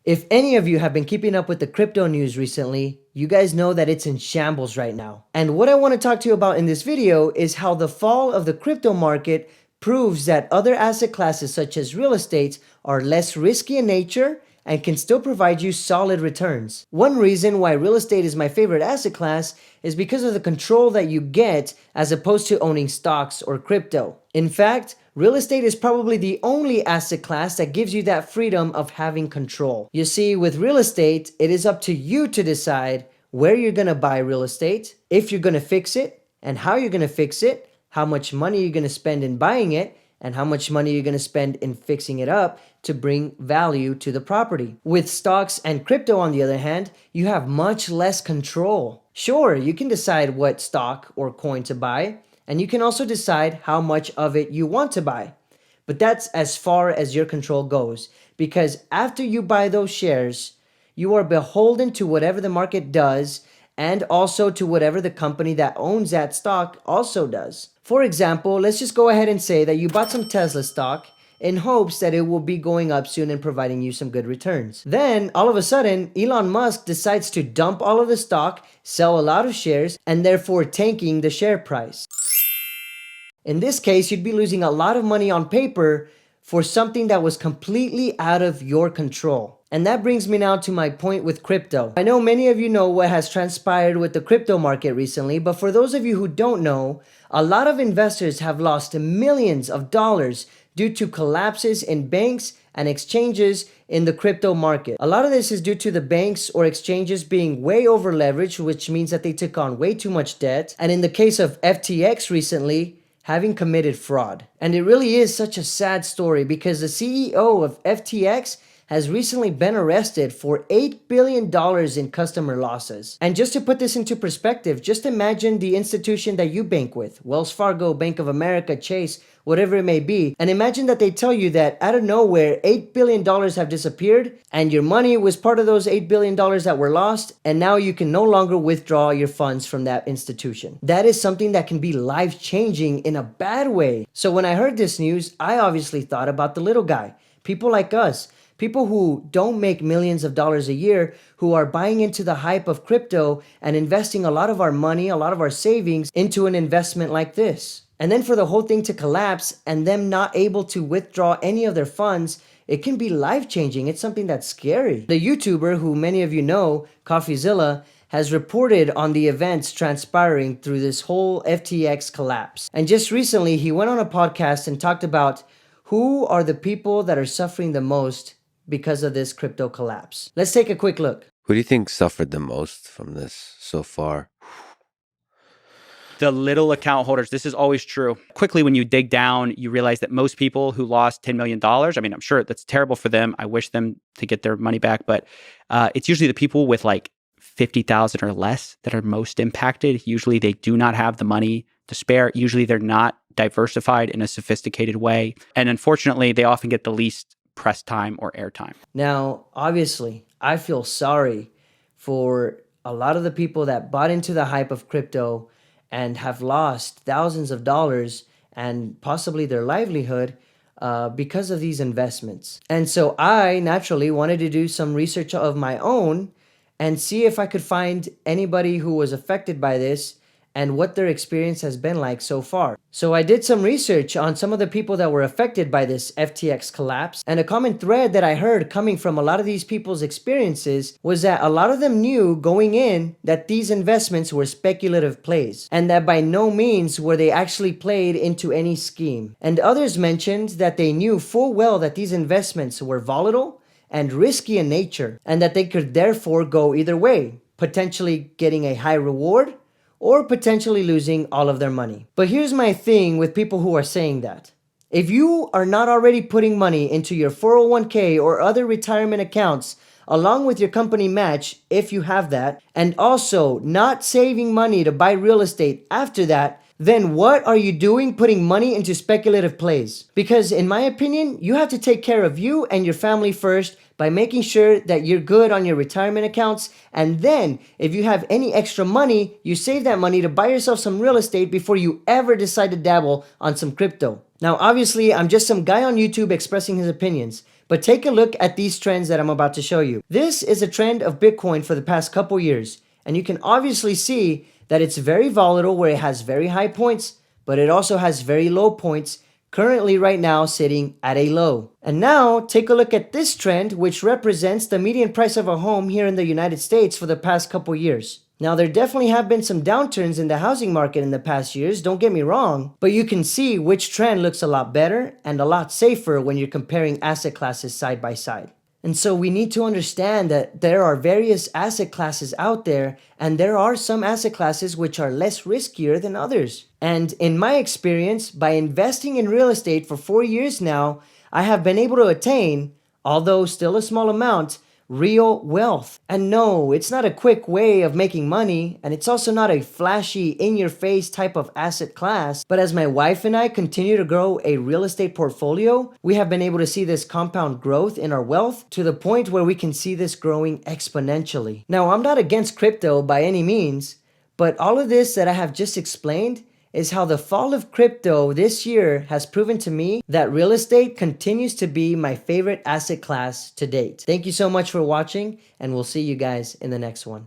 If any of you have been keeping up with the crypto news recently, you guys know that it's in shambles right now. And what I want to talk to you about in this video is how the fall of the crypto market proves that other asset classes such as real estate are less risky in nature and can still provide you solid returns. One reason why real estate is my favorite asset class is because of the control that you get as opposed to owning stocks or crypto. In fact, real estate is probably the only asset class that gives you that freedom of having control. You see, with real estate, it is up to you to decide where you're gonna buy real estate, if you're gonna fix it, and how you're gonna fix it, how much money you're gonna spend in buying it, and how much money you're going to spend in fixing it up to bring value to the property. With stocks and crypto, on the other hand, you have much less control. Sure, you can decide what stock or coin to buy, and you can also decide how much of it you want to buy. But that's as far as your control goes, because after you buy those shares, you are beholden to whatever the market does and also to whatever the company that owns that stock also does. For example, let's just go ahead and say that you bought some Tesla stock in hopes that it will be going up soon and providing you some good returns. Then, all of a sudden, Elon Musk decides to dump all of the stock, sell a lot of shares, and therefore tanking the share price. In this case, you'd be losing a lot of money on paper for something that was completely out of your control. And that brings me now to my point with crypto. I know many of you know what has transpired with the crypto market recently, but for those of you who don't know, a lot of investors have lost millions of dollars due to collapses in banks and exchanges in the crypto market. A lot of this is due to the banks or exchanges being way over leveraged, which means that they took on way too much debt. And in the case of FTX recently, having committed fraud. And it really is such a sad story because the CEO of FTX has recently been arrested for $8 billion in customer losses. And just to put this into perspective, just imagine the institution that you bank with, Wells Fargo, Bank of America, Chase, whatever it may be, and imagine that they tell you that out of nowhere, $8 billion have disappeared, and your money was part of those $8 billion that were lost, and now you can no longer withdraw your funds from that institution. That is something that can be life-changing in a bad way. So when I heard this news, I obviously thought about the little guy, people like us, people who don't make millions of dollars a year, who are buying into the hype of crypto and investing a lot of our money, a lot of our savings into an investment like this. And then for the whole thing to collapse and them not able to withdraw any of their funds, it can be life-changing. It's something that's scary. The YouTuber who many of you know, CoffeeZilla, has reported on the events transpiring through this whole FTX collapse. And just recently, he went on a podcast and talked about who are the people that are suffering the most because of this crypto collapse. Let's take a quick look. Who do you think suffered the most from this so far? The little account holders. This is always true. Quickly, when you dig down, you realize that most people who lost $10 million, I mean, I'm sure that's terrible for them. I wish them to get their money back, but it's usually the people with like 50,000 or less that are most impacted. Usually they do not have the money to spare. Usually they're not diversified in a sophisticated way. And unfortunately, they often get the least press time or airtime. Now, obviously, I feel sorry for a lot of the people that bought into the hype of crypto and have lost thousands of dollars and possibly their livelihood because of these investments. And so I naturally wanted to do some research of my own and see if I could find anybody who was affected by this and what their experience has been like so far. So I did some research on some of the people that were affected by this FTX collapse, and a common thread that I heard coming from a lot of these people's experiences was that a lot of them knew going in that these investments were speculative plays, and that by no means were they actually played into any scheme. And others mentioned that they knew full well that these investments were volatile and risky in nature, and that they could therefore go either way, potentially getting a high reward or potentially losing all of their money. But here's my thing with people who are saying that. If you are not already putting money into your 401k or other retirement accounts along with your company match, if you have that, and also not saving money to buy real estate after that, then what are you doing putting money into speculative plays? Because in my opinion, you have to take care of you and your family first by making sure that you're good on your retirement accounts. And then if you have any extra money, you save that money to buy yourself some real estate before you ever decide to dabble on some crypto. Now, obviously, I'm just some guy on YouTube expressing his opinions, But take a look at these trends that I'm about to show you. This is a trend of Bitcoin for the past couple years, and you can obviously see that it's very volatile where it has very high points, but it also has very low points, currently right now sitting at a low. And now take a look at this trend, which represents the median price of a home here in the United States for the past couple years. Now, there definitely have been some downturns in the housing market in the past years, don't get me wrong, but you can see which trend looks a lot better and a lot safer when you're comparing asset classes side by side. And so we need to understand that there are various asset classes out there, and there are some asset classes which are less riskier than others. And in my experience, by investing in real estate for 4 years now, I have been able to attain, although still a small amount, real wealth. And no, it's not a quick way of making money, and it's also not a flashy, in-your-face type of asset class. But as my wife and I continue to grow a real estate portfolio, we have been able to see this compound growth in our wealth to the point where we can see this growing exponentially. Now, I'm not against crypto by any means, but all of this that I have just explained is how the fall of crypto this year has proven to me that real estate continues to be my favorite asset class to date. Thank you so much for watching, and we'll see you guys in the next one.